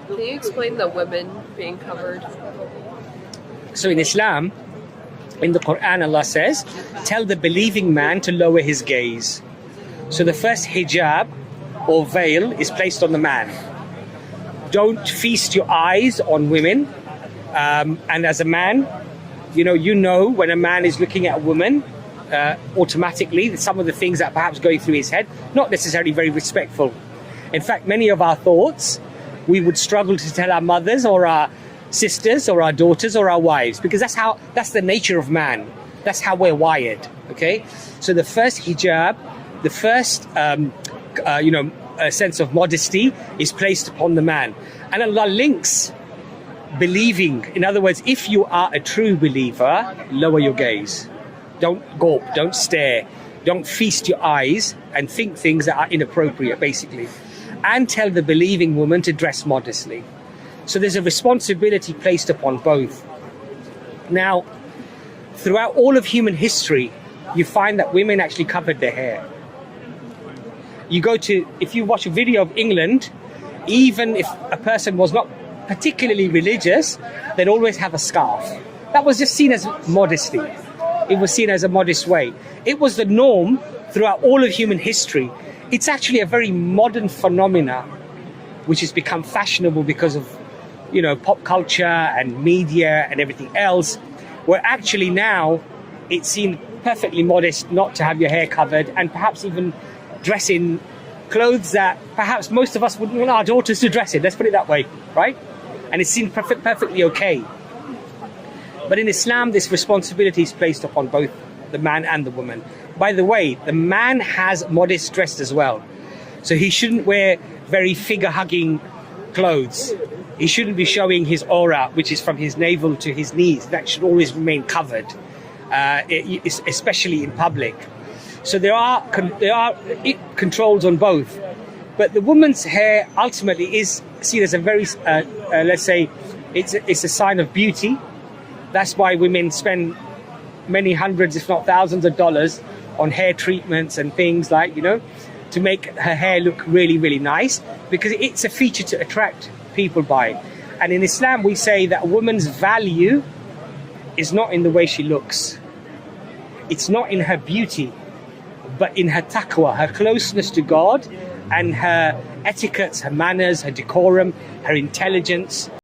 Can you explain the women being covered? So in Islam, in the Quran, Allah says, tell the believing man to lower his gaze. So the first hijab or veil is placed on the man. Don't feast your eyes on women. And as a man, you know when a man is looking at a woman, automatically, some of the things that perhaps going through his head, not necessarily very respectful. In fact, many of our thoughts, we would struggle to tell our mothers or our sisters or our daughters or our wives, because that's the nature of man. That's how we're wired. Okay, so the first hijab, the first a sense of modesty is placed upon the man, and Allah links believing. In other words, if you are a true believer, lower your gaze. Don't gawp, don't stare, don't feast your eyes and think things that are inappropriate, basically. And tell the believing woman to dress modestly. So there's a responsibility placed upon both. Now, throughout all of human history, you find that women actually covered their hair. If you watch a video of England, even if a person was not particularly religious, they'd always have a scarf. That was just seen as modesty. It was seen as a modest way. It was the norm throughout all of human history. It's actually a very modern phenomena, which has become fashionable because of, pop culture and media and everything else, where actually now it's seen perfectly modest not to have your hair covered, and perhaps even dress in clothes that perhaps most of us wouldn't want our daughters to dress in. Let's put it that way, right? And it's seen perfectly okay. But in Islam, this responsibility is placed upon both the man and the woman. By the way, the man has modest dress as well. So he shouldn't wear very figure-hugging clothes. He shouldn't be showing his aura, which is from his navel to his knees. That should always remain covered, especially in public. So there are controls on both. But the woman's hair ultimately is seen as a very, let's say, it's a sign of beauty. That's why women spend many hundreds, if not thousands of dollars on hair treatments and things like, to make her hair look really, really nice, because it's a feature to attract people by. And in Islam, we say that a woman's value is not in the way she looks. It's not in her beauty, but in her taqwa, her closeness to God, and her etiquettes, her manners, her decorum, her intelligence.